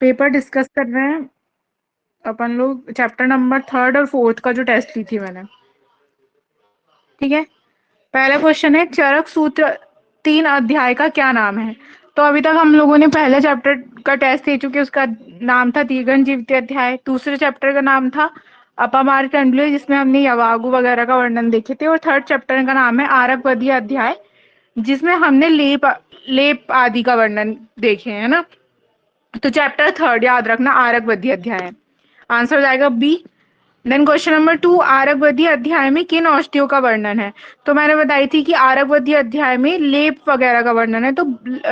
Paper discuss कर रहे हैं अपन लोग, चैप्टर नंबर 3 और 4 का जो टेस्ट ली थी मैंने। ठीक है, पहला क्वेश्चन है चरक सूत्र 3 अध्याय का क्या नाम है। तो अभी तक हम लोगों ने पहले चैप्टर का टेस्ट ले चुके, उसका नाम था तीगन जीवित अध्याय। दूसरे चैप्टर का नाम था अपामार टंडुले, जिसमें हमने यवागु वगैरह का वर्णन देखे थे। और थर्ड चैप्टर का नाम है आरकवधीय अध्याय, जिसमें हमने लेप लेप आदि का वर्णन देखे है ना। तो चैप्टर 3 याद रखना, आरकवधीय अध्याय है। आंसर हो जाएगा बी। देन क्वेश्चन नंबर 2, आरकवधीय अध्याय में किन औषधियों का वर्णन है। तो मैंने बताई थी कि आरकवधीय अध्याय में लेप वगैरह का वर्णन है। तो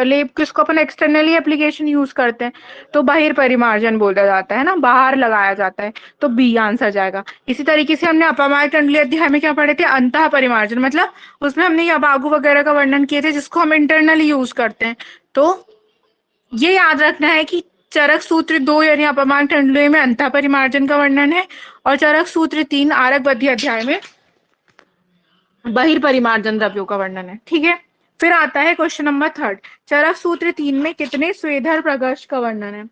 लेप किसको अपन एक्सटर्नली एप्लीकेशन यूज करते हैं, तो बहिर्परिमार्जन बोला जाता है ना, बाहर लगाया जाता है। तो बी आंसर जाएगा। इसी तरीके से हमने अपामार टंडली अध्याय में क्या पढ़े थे, अंतः परिमार्जन, मतलब उसमें हमने यबागु वगैरह का वर्णन किए थे, जिसको हम इंटरनली यूज करते हैं। तो ये याद रखना है कि चरक सूत्र 2 यानी अपमान टंडुले में अंतः परिमार्जन का वर्णन है, और चरक सूत्र 3 आरकवधीय अध्याय में बहिर्परिमार्जन द्रव्यों का वर्णन है। ठीक है, फिर आता है क्वेश्चन नंबर 3, चरक सूत्र 3 में कितने स्वेदर प्रकर्ष का वर्णन है।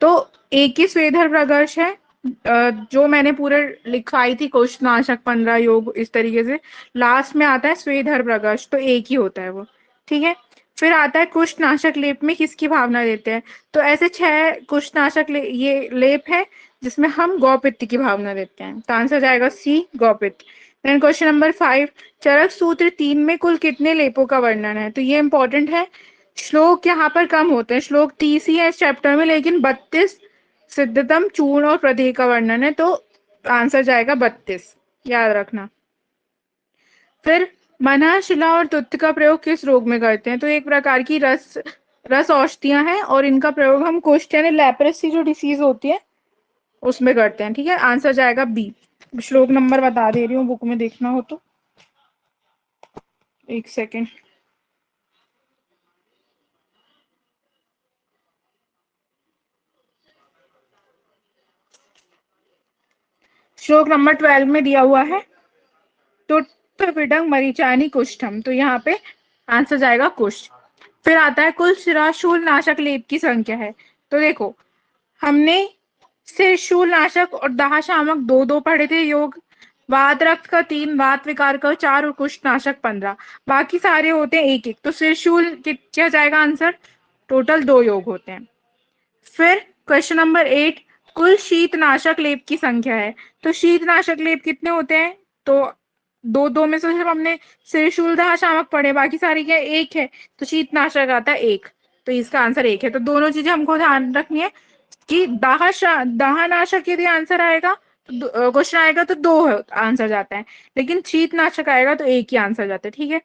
तो एक ही स्वेदर प्रकर्ष है, जो मैंने पूरे लिखवाई थी, कोष्ठनाशक 15 योग, इस तरीके से लास्ट में आता है स्वेदर प्रकर्ष, तो एक ही होता है वो। ठीक है, फिर आता है कुष्ठनाशक लेप में किसकी भावना देते हैं। तो ऐसे 6 कुष्ठनाशक ये लेप है जिसमें हम गौपित्त की भावना देते हैं। तो आंसर जाएगा सी, गौपित्त। देन क्वेश्चन नंबर 5, चरक सूत्र 3 में कुल कितने लेपों का वर्णन है। तो ये इंपॉर्टेंट है। श्लोक यहाँ पर कम होते हैं, श्लोक 30 ही है इस चैप्टर में, लेकिन 32 सिद्धतम, चूर्ण और प्रदेह का वर्णन है। तो आंसर जाएगा 32, याद रखना। फिर मना, शिला और तुत्त का प्रयोग किस रोग में करते हैं। तो एक प्रकार की रस रस औषधियां हैं, और इनका प्रयोग हम कुष्ठ यानी लेप्रेसी जो डिसीज होती है उसमें करते हैं। ठीक है, आंसर जाएगा बी। श्लोक नंबर बता दे रही हूँ, बुक में देखना हो तो, एक सेकेंड। श्लोक नंबर 12 में दिया हुआ है तुट्टविडंग मरीचानी कुष्ठम, तो यहाँ पे आंसर जाएगा कुष्ठ। फिर आता है कुल शिराशूल नाशक लेप की संख्या है। तो देखो, हमने सिरशूल नाशक और दाह शामक दो दो पढ़े थे योग, वात रक्त का 3, वात विकार का 4 और कुष्ठ नाशक 15। बाकी सारे होते हैं एक एक। तो सिरशूल क्या जाएगा आंसर, टोटल 2 योग होते हैं। फिर क्वेश्चन नंबर 8, कुल शीतनाशक लेप की संख्या है। तो शीतनाशक लेप कितने होते हैं। तो दो दो में से सिर्फ हमने सिरशूल दाह शामक पढ़े, बाकी सारी क्या एक है, तो शीतनाशक आता है एक। तो इसका आंसर एक है। तो दोनों चीजें हमको ध्यान रखनी है कि दाहनाशक यदि आंसर आएगा तो क्वेश्चन आएगा तो 2 आंसर जाता है, लेकिन शीतनाशक आएगा तो एक ही आंसर जाता है। ठीक है,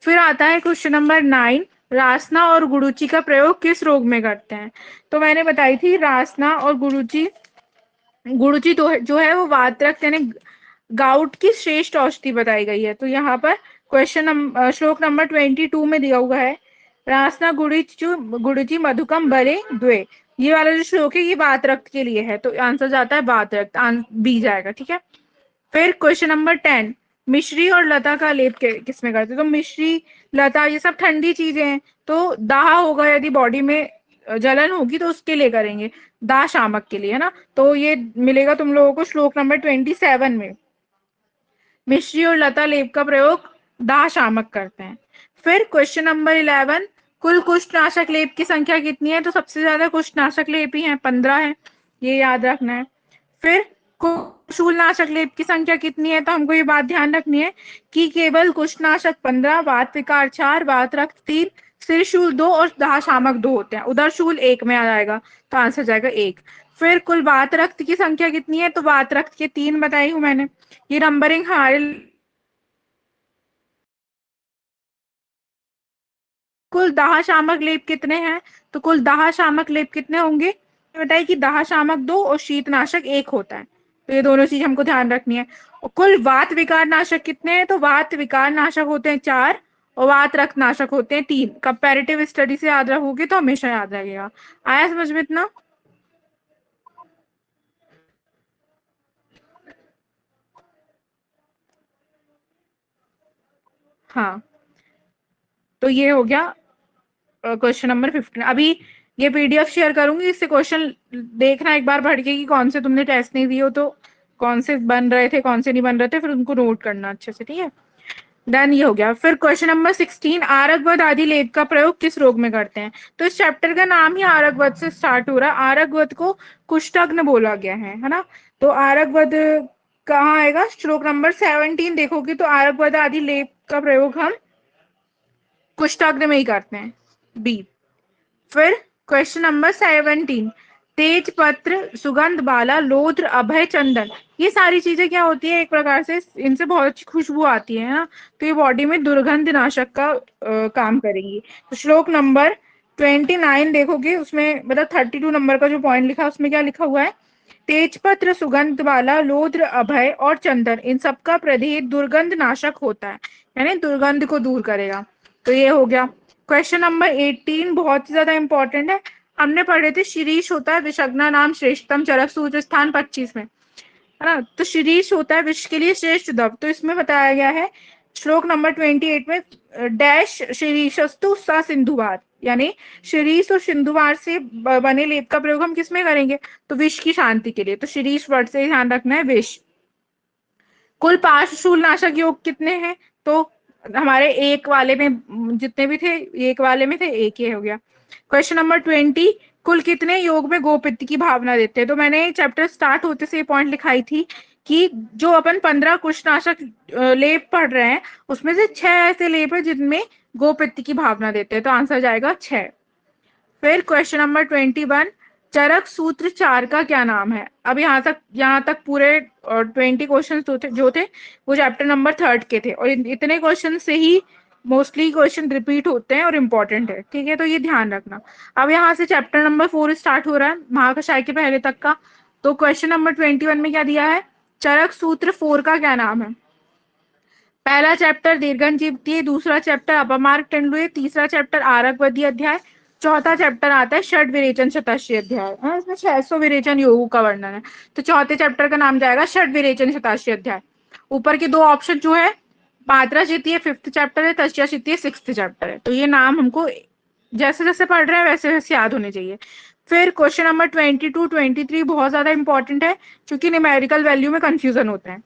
फिर आता है क्वेश्चन नंबर 9, रासना और गुरुचि का प्रयोग किस रोग में करते हैं। तो मैंने बताई थी रासना और गुरुचि, गुरुचि तो जो है वो वात रक्त यानी गाउट की श्रेष्ठ औषधि बताई गई है। तो यहाँ पर श्लोक नंबर 22 में दिया हुआ है, रासना गुरुचि मधुकम बरे द्वे। ये वाला जो श्लोक है ये वात रक्त के लिए है, तो आंसर जाता है वात रक्त, बी जाएगा। ठीक है, फिर क्वेश्चन नंबर 10, मिश्री और लता का लेप किसमें करते हैं। तो मिश्री, लता ये सब ठंडी चीजें हैं, तो दाह होगा यदि बॉडी में जलन होगी तो उसके लिए करेंगे, दाह शामक के लिए, है ना। तो ये मिलेगा तुम लोगों को श्लोक नंबर 27 में, मिश्री और लता लेप का प्रयोग दाह शामक करते हैं। फिर क्वेश्चन नंबर 11, कुल कुष्ठनाशक लेप की संख्या कितनी है। तो सबसे ज्यादा कुष्ठनाशक लेप ही है, 15 है, ये याद रखना है। फिर कुशूलनाशक लेप की संख्या कितनी है। तो हमको ये बात ध्यान रखनी है कि केवल कुष्ठनाशक 15, वात विकार 4, वात रक्त 3, सिरशूल 2 और दाह शामक 2 होते हैं। उदरशूल 1 में आ जाएगा, तो आंसर जाएगा 1। फिर कुल वात रक्त की संख्या कितनी है। तो वात रक्त के 3 बताई हूं मैंने। ये नंबरिंग हमारे, कुल दाह शामक लेप कितने हैं। तो कुल दाह शामक लेप कितने होंगे, बताइए कि दाह शामक 2 और शीतनाशक 1 होता है। तो ये दोनों चीज हमको ध्यान रखनी है। और कुल वात विकार नाशक कितने हैं। तो वात विकार नाशक होते हैं 4, और वात रक्त नाशक होते हैं 3। कंपैरेटिव स्टडी से याद रखोगे तो हमेशा याद रहेगा। आया समझ में इतना। हाँ, तो ये हो गया क्वेश्चन नंबर 15। अभी ये पीडीएफ शेयर करूंगी, इससे क्वेश्चन देखना एक बार पढ़ के कि कौन से तुमने टेस्ट नहीं दिए हो तो कौन से बन रहे थे कौन से नहीं बन रहे थे, फिर उनको नोट करना अच्छे से, ठीक है। डन, ये हो गया। फिर क्वेश्चन नंबर 16, आरकवध आदि लेप का प्रयोग किस रोग में करते हैं? तो इस चैप्टर का नाम ही आरकवध से स्टार्ट हो रहा है। आरकवध को कुष्ठग्न बोला गया है ना। तो आरकवध कहाँ आएगा? श्लोक नंबर 17 देखोगे तो आरकवध आदि लेप का प्रयोग हम कुष्ठाग्नि में ही करते हैं, बी। फिर क्वेश्चन नंबर 17, तेज पत्र, सुगंध बाला, लोध्र, अभय, चंदन, ये सारी चीजें क्या होती है? एक प्रकार से इनसे बहुत अच्छी खुशबू आती है ना, तो ये बॉडी में दुर्गंध नाशक का काम करेंगी। तो श्लोक नंबर 29 देखोगे, उसमें मतलब 32 नंबर का जो पॉइंट लिखा है उसमें क्या लिखा हुआ है? तेजपत्र, सुगंध वाला, लोध्र, अभय और चंदन, इन सबका प्रभेद दुर्गंध नाशक होता है, यानी दुर्गंध को दूर करेगा। तो ये हो गया। क्वेश्चन नंबर 18 बहुत ही ज्यादा इंपॉर्टेंट है। हमने पढ़े थे शीरीष होता है विषग्ना नाम श्रेष्ठतम, चरक सूत्र स्थान 25 में, है ना। तो शीरीष होता है विष के लिए श्रेष्ठ द्रव। तो इसमें बताया गया है श्लोक नंबर 28 में, डैश शीरीषस्तु सा सिंधुवार, यानी शीरीष और सिंधुवार से बने लेप का प्रयोग हम किस में करेंगे? तो विष की शांति के लिए। तो शीरीष वर्ड से ध्यान रखना है, विष। कुल पार्श्वशूल नाशक योग कितने हैं? तो हमारे एक वाले में जितने भी थे, एक वाले में थे, एक ही हो गया। क्वेश्चन नंबर 20, कुल कितने योग में गोपित्त की भावना देते हैं? तो मैंने चैप्टर स्टार्ट होते से ये पॉइंट लिखाई थी कि जो अपन 15 कुष्ठनाशक लेप पढ़ रहे हैं उसमें से 6 ऐसे लेप है जिनमें गोपित्त की भावना देते हैं, तो आंसर जाएगा 6। फिर क्वेश्चन नंबर 21, चरक सूत्र 4 का क्या नाम है? अब यहाँ तक पूरे 20 क्वेश्चन जो थे वो चैप्टर नंबर 3 के थे, और इतने क्वेश्चन से ही मोस्टली क्वेश्चन रिपीट होते हैं और इम्पोर्टेंट है, ठीक है, तो ये ध्यान रखना। अब यहाँ से चैप्टर नंबर 4 स्टार्ट हो रहा है, महाकशाय के पहले तक का। तो क्वेश्चन नंबर 21 में क्या दिया है? चरक सूत्र 4 का क्या नाम है? पहला चैप्टर दीर्घन जीवती, दूसरा चैप्टर अपमार्ग टंडुए, तीसरा चैप्टर आरकवदी अध्याय, चौथा चैप्टर आता है षड विरेचन शताशी अध्याय। इसमें 600 विरेचन योगों का वर्णन है, तो चौथे चैप्टर का नाम जाएगा षड विरेचन शताशी अध्याय। ऊपर के दो ऑप्शन जो है, पात्रा चित्तीय 5th चैप्टर है, तस्या चित्तीय 6th चैप्टर है। तो ये नाम हमको जैसे जैसे पढ़ रहे हैं वैसे वैसे याद होने चाहिए। फिर क्वेश्चन नंबर 22, 23 बहुत ज्यादा इंपॉर्टेंट है क्योंकि न्यूमेरिकल वैल्यू में कंफ्यूजन होता है,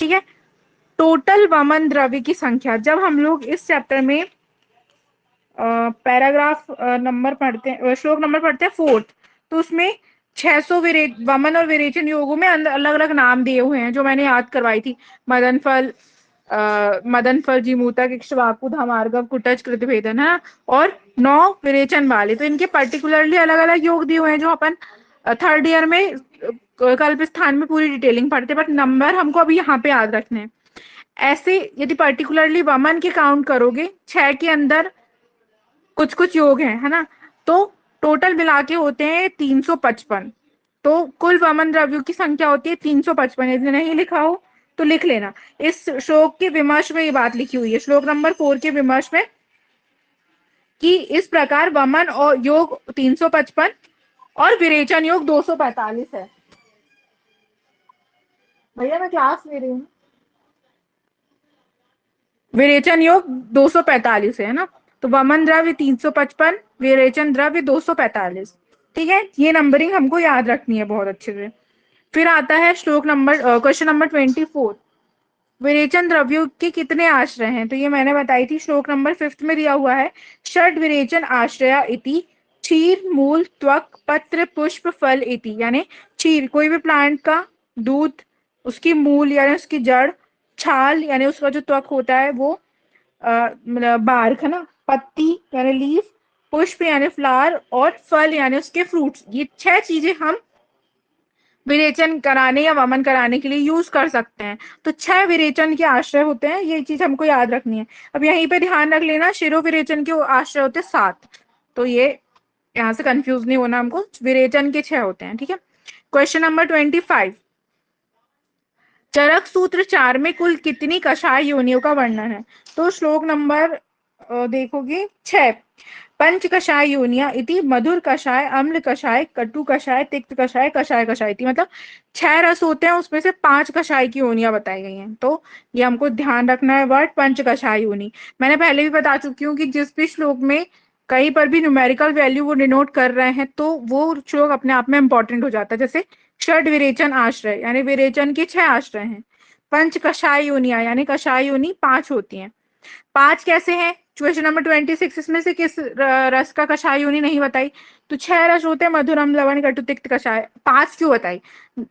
ठीक है। टोटल वमन द्रव्य की संख्या, जब हम लोग इस चैप्टर में पैराग्राफ नंबर पढ़ते हैं, श्लोक नंबर पढ़ते हैं 4th, तो उसमें 600 वमन और विरेचन योगों में अलग अलग नाम दिए हुए हैं जो मैंने याद करवाई थी। मदन फल, जीमूतक, इक्ष्वाकु, धामार्गव, कुटज, कृतभेदन, है, और 9 विरेचन वाले। तो इनके पर्टिकुलरली अलग अलग योग दिए हुए हैं जो अपन 3rd ईयर में कल्प स्थान में पूरी डिटेलिंग पढ़ते, बट नंबर हमको अभी यहाँ पे याद रखने हैं। ऐसे यदि पर्टिकुलरली वमन के काउंट करोगे 6 के अंदर कुछ कुछ योग है ना, तो टोटल मिला के होते हैं 355। तो कुल वमन द्रव्यों की संख्या होती है 355। यदि नहीं लिखा हो तो लिख लेना। इस श्लोक के विमर्श में ये बात लिखी हुई है, श्लोक नंबर 4 के विमर्श में, कि इस प्रकार वमन और योग 355 और विरेचन योग 245 है। भैया मैं क्लास ले रही हूँ। विरेचन योग 245 है ना, तो वमन द्रव्य 355, विरेचन द्रव्य 245, ठीक है। ये नंबरिंग हमको याद रखनी है बहुत अच्छे से। फिर आता है श्लोक नंबर क्वेश्चन नंबर 24, विरेचन द्रव्यों के कितने आश्रय हैं? तो ये मैंने बताई थी, श्लोक नंबर 5 में दिया हुआ है, षड विरेचन आश्रया इति, क्षीर, मूल, त्वक, पत्र, पुष्प, फल इति, यानी क्षीर कोई भी प्लांट का दूध, उसकी मूल यानी उसकी जड़, छाल यानी उसका जो त्वक होता है वो, मतलब बार्क है ना, पत्ती यानी लीफ, पुष्प यानी फ्लावर, और फल यानी उसके फ्रूट्स। ये 6 चीजें हम विरेचन कराने या वमन कराने के लिए यूज कर सकते हैं। तो 6 विरेचन के आश्रय होते हैं, ये चीज हमको याद रखनी है। अब यहीं पे ध्यान रख लेना, शिरो विरेचन के आश्रय होते हैं 7, तो ये यहाँ से कंफ्यूज नहीं होना हमको, विरेचन के 6 होते हैं, ठीक है। क्वेश्चन नंबर 25, चरक सूत्र 4 में कुल कितनी कषाय योनियों का वर्णन है? तो श्लोक नंबर देखोगे 6, पंच कषाय योनिया इति, मधुर कषाय, अम्ल कषाय, कटु कषाय, तिक्त कषाय, कषाय कषाय इति, मतलब 6 रस होते हैं, उसमें से 5 कषाय की योनियां बताई गई हैं। तो ये हमको ध्यान रखना है वर्ड पंच कषाय योनि। मैंने पहले भी बता चुकी हूँ कि जिस भी श्लोक में कहीं पर भी न्यूमेरिकल वैल्यू वो डिनोट कर रहे हैं तो वो श्लोक अपने आप में इंपॉर्टेंट हो जाता है। जैसे षड विरेचन आश्रय यानी विरेचन के 6 आश्रय हैं। पंच कषाय योनिया यानी कषाय योनि 5 होती हैं। 5 कैसे हैं? क्वेश्चन नंबर 26 इसमें से किस रस का कषाय योनि नहीं बताई? तो 6 रस होते हैं, मधुरम, लवण, कटु, तिक्त, कषाय। 5 क्यों बताई?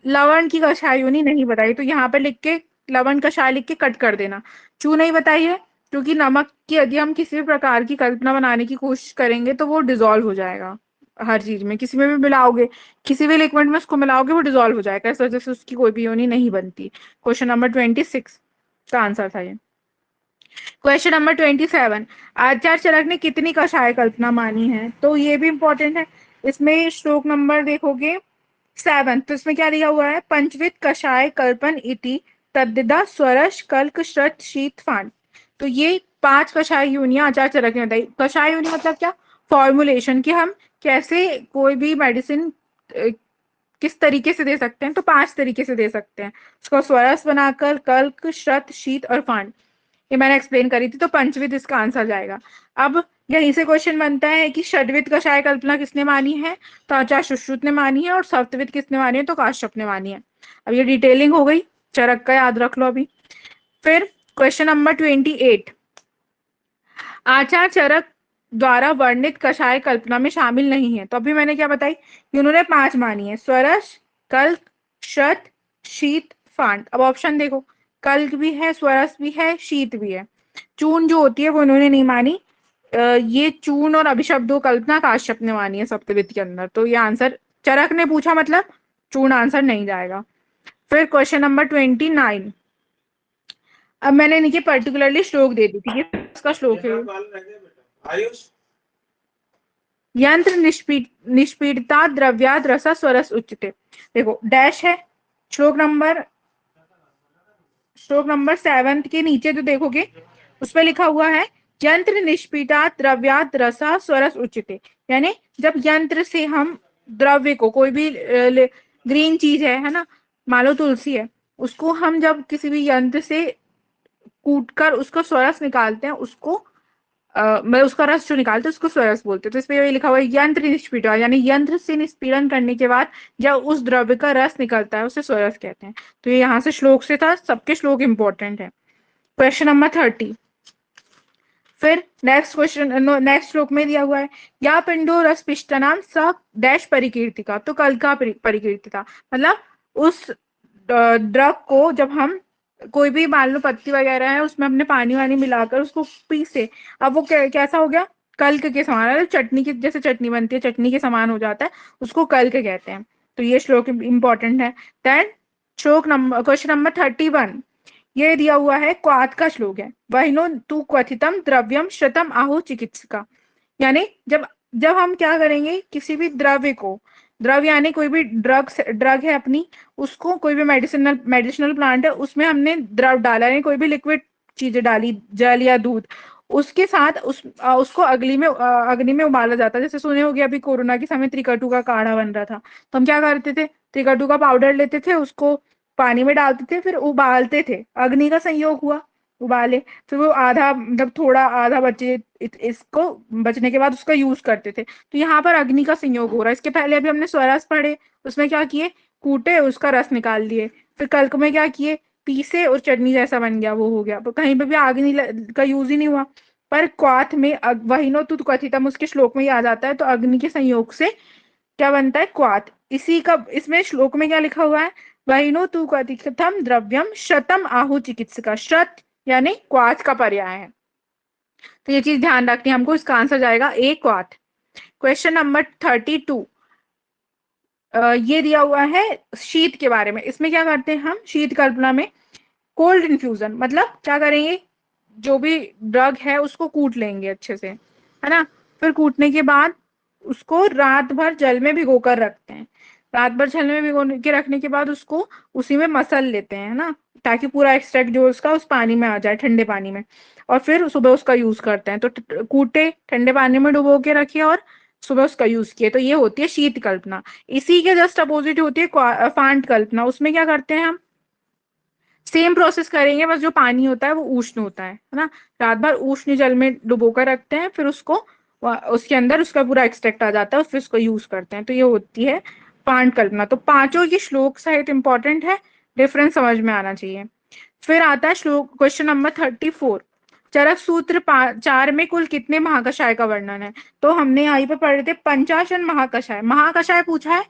लवण की कषाय योनि नहीं बताई, तो यहाँ पे लिख के लवण कषाय लिख के कट कर देना। क्यों नहीं बताई है? क्योंकि नमक की यदि हम किसी भी प्रकार की कल्पना बनाने की कोशिश करेंगे तो वो डिसॉल्व हो जाएगा। हर चीज में किसी में भी मिलाओगे, किसी भी लिक्विड में उसको मिलाओगे वो डिसॉल्व हो जाएगा, इस वजह से उसकी कोई भी योनि नहीं बनती। क्वेश्चन नंबर 26 का आंसर था ये। क्वेश्चन नंबर 27, आचार्य चरक ने कितनी कषाय कल्पना मानी है? तो ये भी इंपॉर्टेंट है। इसमें श्लोक नंबर देखोगे 7, तो इसमें क्या दिया हुआ है? पंचविध कषाय कल्पन इति तद्दिदा स्वरस कल्क श्रत शीत फान। तो ये 5 कषाय यूनियां आचार्य चरक ने बताई। कषाय यूनि मतलब क्या? फॉर्मुलेशन, कि हम कैसे कोई भी मेडिसिन किस तरीके से दे सकते हैं, तो 5 तरीके से दे सकते हैं उसको, स्वरस बनाकर, कल्क, श्रत, शीत और फान। ये मैंने एक्सप्लेन करी थी, तो पंचविध इसका आंसर जाएगा। अब यहीं से क्वेश्चन बनता है कि षड्विध कषाय कल्पना किसने मानी है? तो आचार्य सुश्रुत ने मानी है। और सप्तविध किसने मानी है? तो काश्यप ने मानी है। अब ये डिटेलिंग हो गई, चरक का याद रख लो अभी। फिर क्वेश्चन नंबर 28, आचार्य चरक द्वारा वर्णित कषाय कल्पना में शामिल नहीं है। तो अभी मैंने क्या बताई कि उन्होंने 5 मानी है, स्वरस, कल्क, श्रत, शीत, फांड। अब ऑप्शन देखो, कल्क भी है, स्वरस भी है, शीत भी है। चूर्ण जो होती है वो उन्होंने नहीं मानी। ये चूर्ण और अभिशब्दों कल्पना काश्यप ने मानी है सप्तविध के अंदर। तो ये आंसर चरक ने पूछा, मतलब चूर्ण आंसर नहीं जाएगा। फिर क्वेश्चन नंबर 29, अब मैंने नीचे पर्टिकुलरली श्लोक दे दी थी, ये इसका श्लोक है। यंत्र निष्पीड़ता द्रव्याद रसा स्वरस उच्चते। देखो डैश है, श्लोक नंबर 7 के नीचे जो देखोगे उसमें लिखा हुआ है यंत्र निष्पीड़ात द्रव्यात रसा स्वरस उच्चते। यानी जब यंत्र से हम द्रव्य को, कोई भी ग्रीन चीज है ना, मान लो तुलसी है, उसको हम जब किसी भी यंत्र से कूटकर उसको स्वरस निकालते हैं, उसको मतलब उसका रस जो निकालते हैं उसको स्वरस बोलते हैं। तो इसमें ये लिखा हुआ है यंत्र निष्पीड़न, यानी यंत्र से निष्पीड़न करने के बाद जब उस द्रव्य का रस निकलता है उसे स्वरस कहते हैं। तो ये यहाँ से श्लोक से था, सबके श्लोक इंपॉर्टेंट है। क्वेश्चन नंबर 30, फिर नेक्स्ट क्वेश्चन, नेक्स्ट श्लोक में दिया हुआ है या पिंडो रस पिष्टनाम स डैश परिकीर्तिका। तो कल का परिकीर्तिका मतलब उस ड्रग को जब हम कोई भी मान लो पत्ती वगैरह है उसमें हमने पानी वानी मिलाकर उसको पीसे, अब वो कैसा हो गया? कल्क के समान, चटनी की जैसे चटनी बनती है चटनी के समान हो जाता है, उसको कल्क कहते हैं। तो ये श्लोक इंपॉर्टेंट है। देन श्लोक नंबर, क्वेश्चन नंबर 31, ये दिया हुआ है क्वाथ का श्लोक है। वहिनो तू क्वथितम द्रव्यम शतम आहु चिकित्सका। यानी जब जब हम क्या करेंगे, किसी भी द्रव्य को, द्रव्य यानी कोई भी ड्रग है अपनी, उसको कोई भी मेडिसिनल प्लांट है उसमें हमने द्रव डाला, यानी कोई भी लिक्विड चीजें डाली, जल या दूध, उसके साथ उसको अग्नि में उबाला जाता है। जैसे सुने होगे अभी कोरोना के समय त्रिकटु का काढ़ा बन रहा था, तो हम क्या करते थे, त्रिकटु का पाउडर लेते थे, उसको पानी में डालते थे, फिर उबालते थे, अग्नि का संयोग हुआ, उबाले, फिर वो आधा मतलब थोड़ा आधा बचे, इसको बचने के बाद उसका यूज करते थे। तो यहाँ पर अग्नि का संयोग हो रहा है। इसके पहले अभी हमने स्वरस पढ़े, उसमें क्या किए, कूटे, उसका रस निकाल दिए, फिर कल्क में क्या किए, पीसे और चटनी जैसा बन गया, वो हो गया। तो कहीं पे भी अग्नि का यूज ही नहीं हुआ। पर क्वाथ में वहीनो तु कथितम उसके श्लोक में ही आ जाता है, तो अग्नि के संयोग से क्या बनता है, क्वाथ। इसी का इसमें श्लोक में क्या लिखा हुआ है, वहीनो तु कथितम द्रव्यम शतम आहु चिकित्सका। शत यानी क्वाथ का पर्याय है, तो ये चीज ध्यान रखनी है हमको। इसका आंसर जाएगा ए क्वाथ। क्वेश्चन नंबर 32, ये दिया हुआ है शीत के बारे में। इसमें क्या करते हैं हम शीत कल्पना में, कोल्ड इन्फ्यूजन मतलब क्या करेंगे, जो भी ड्रग है उसको कूट लेंगे अच्छे से, है ना, फिर कूटने के बाद उसको रात भर जल में भिगो कर रखते हैं। रात भर जल में भिगो के रखने के बाद उसको उसी में मसल लेते हैं, है ना, ताकि पूरा एक्सट्रैक्ट जो उसका उस पानी में आ जाए, ठंडे पानी में, और फिर सुबह उसका यूज करते हैं। तो कूटे, ठंडे पानी में डुबो के रखिए और सुबह उसका यूज किए, तो ये होती है शीत कल्पना। इसी के जस्ट अपोजिट होती है फांड कल्पना। उसमें क्या करते हैं हम, सेम प्रोसेस करेंगे, बस जो पानी होता है वो उष्ण होता है ना, रात भर उष्ण जल में डुबो कर रखते हैं, फिर उसको उसके अंदर उसका पूरा एक्सट्रैक्ट आ जाता है, फिर उसको यूज करते हैं। तो ये होती है पांड कल्पना। तो पांचों की श्लोक सहित इंपॉर्टेंट है, डिफरेंस समझ में आना चाहिए। फिर आता है श्लोक क्वेश्चन नंबर 34। चरक सूत्र 4 में कुल कितने महाकषाय का वर्णन है? तो हमने यहीं पे पढ़े थे पंचाशन महाकषाय। महाकषाय पूछा है,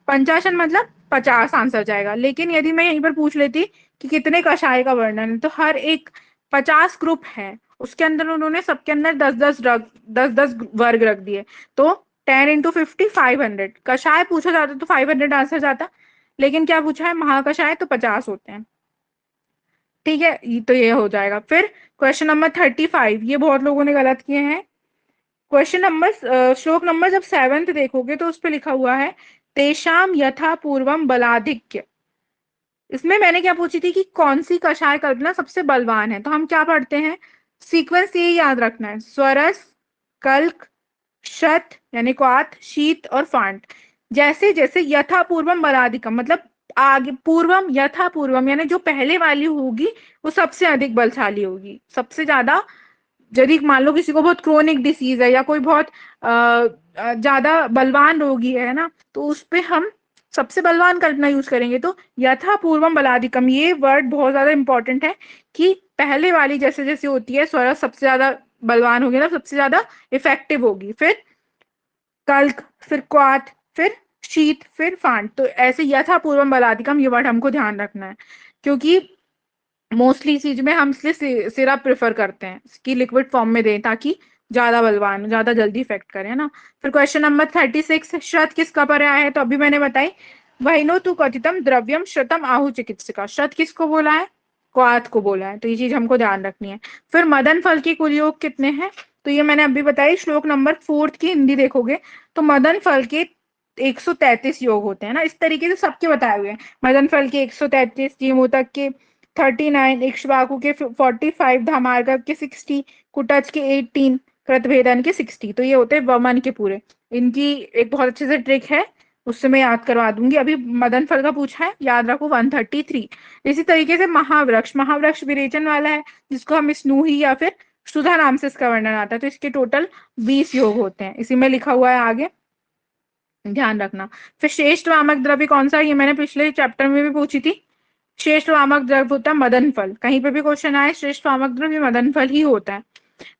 पंचाशन मतलब 50 आंसर जाएगा। लेकिन यदि मैं यहीं पर पूछ लेती कि कितने कषाय का वर्णन है, तो हर एक 50 ग्रुप है, उसके अंदर उन्होंने सबके अंदर 10-10 वर्ग रख दिए। तो 10 इंटू 50 500। कषाय पूछा जाता तो 500 आंसर जाता, लेकिन क्या पूछा है महाकषाय, तो 50 होते हैं। ठीक है, तो ये हो जाएगा। फिर क्वेश्चन नंबर 35, ये बहुत लोगों ने गलत किए हैं। क्वेश्चन नंबर श्लोक नंबर जब 7 देखोगे तो उस पे लिखा हुआ है तेषाम यथा पूर्वम बलाधिक्य। इसमें मैंने क्या पूछी थी कि कौन सी कषाय कल्पना सबसे बलवान है। तो हम क्या पढ़ते हैं, सीक्वेंस ये याद रखना है, स्वरस, कल्क, शत यानी क्वाथ, शीत और फांट। जैसे जैसे यथा पूर्वम बलाधिकम मतलब आगे, पूर्वम यथा पूर्वम यानी जो पहले वाली होगी वो सबसे अधिक बलशाली होगी, सबसे ज्यादा। यदि मान लो किसी को बहुत क्रोनिक डिसीज है या कोई बहुत ज्यादा बलवान रोगी है ना, तो उस पे हम सबसे बलवान कल्पना यूज करेंगे। तो यथा पूर्वम बलाधिकम, ये वर्ड बहुत ज्यादा इंपॉर्टेंट है कि पहले वाली जैसे जैसे होती है स्वर सबसे ज्यादा बलवान होगी ना, सबसे ज्यादा इफेक्टिव होगी। फिर कल्क, फिर क्वाथ, फिर शीत, फिर फांट। तो ऐसे यथा पूर्वम बलाधिकम ये वर्ड हमको ध्यान रखना है, क्योंकि मोस्टली इस चीज में हम इसलिए सिरप प्रेफर करते हैं कि लिक्विड फॉर्म में दें, ताकि ज्यादा बलवान, ज्यादा जल्दी इफेक्ट करे, है ना। फिर क्वेश्चन नंबर 36, श्रत किसका पर्याय है? तो अभी मैंने बताई, वहीनो तु कथितम द्रव्यम श्रुतम आहु चिकित्सिका। श्रत किसको बोला है? क्वाथ को बोला है। तो ये चीज हमको ध्यान रखनी है। फिर मदन फल के कुल योग कितने हैं? तो ये मैंने अभी बताई। श्लोक नंबर 4 की हिंदी देखोगे तो मदन फल के 133 योग होते हैं ना, इस तरीके से सबके बताए हुए हैं। मदन फल के 133, जीमूतक के 39, इक्ष्वाकु के 45, धामार्कक के 60, कुटच के 18, कृतभेदन के 60। तो ये होते हैं वमन के पूरे। इनकी एक बहुत अच्छे से ट्रिक है, उससे मैं याद करवा दूंगी। अभी मदन फल का पूछा है, याद रखो 133। इसी तरीके से महावृक्ष, महावृक्ष विरेचन वाला है, जिसको हम स्नूही या फिर सुधा नाम से इसका वर्णन आता है। तो इसके टोटल 20 योग होते हैं, इसी में लिखा हुआ है आगे, ध्यान रखना। फिर श्रेष्ठ वामक द्रव्य कौन सा है? ये मैंने पिछले चैप्टर में भी पूछी थी। श्रेष्ठ वामक द्रव्य होता है मदन फल। कहीं पे भी क्वेश्चन आए श्रेष्ठ वामक द्रव्य मदन फल ही होता है।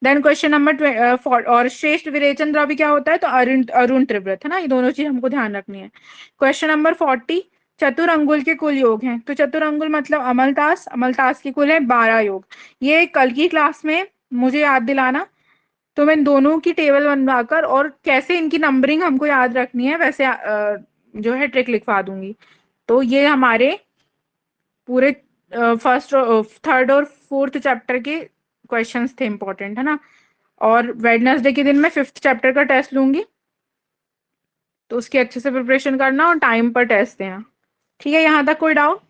देन क्वेश्चन नंबर और श्रेष्ठ विरेचन द्रव्य क्या होता है? तो अरुण अरुण त्रिव्रत, है ना। ये दोनों चीज हमको ध्यान रखनी है। क्वेश्चन नंबर 40, चतुर अंगुल के कुल योग हैं। तो चतुर अंगुल मतलब अमलतास, अमलतास के कुल है 12 योग। ये कल की क्लास में मुझे याद दिलाना, तो मैं दोनों की टेबल बनवाकर और कैसे इनकी नंबरिंग हमको याद रखनी है वैसे जो है ट्रिक लिखवा दूंगी। तो ये हमारे पूरे फर्स्ट, थर्ड और फोर्थ चैप्टर के क्वेश्चंस थे, इंपॉर्टेंट, है ना। और वेडनेसडे के दिन मैं 5th चैप्टर का टेस्ट लूंगी, तो उसकी अच्छे से प्रिपरेशन करना और टाइम पर टेस्ट देना। ठीक है, यहाँ तक कोई डाउट?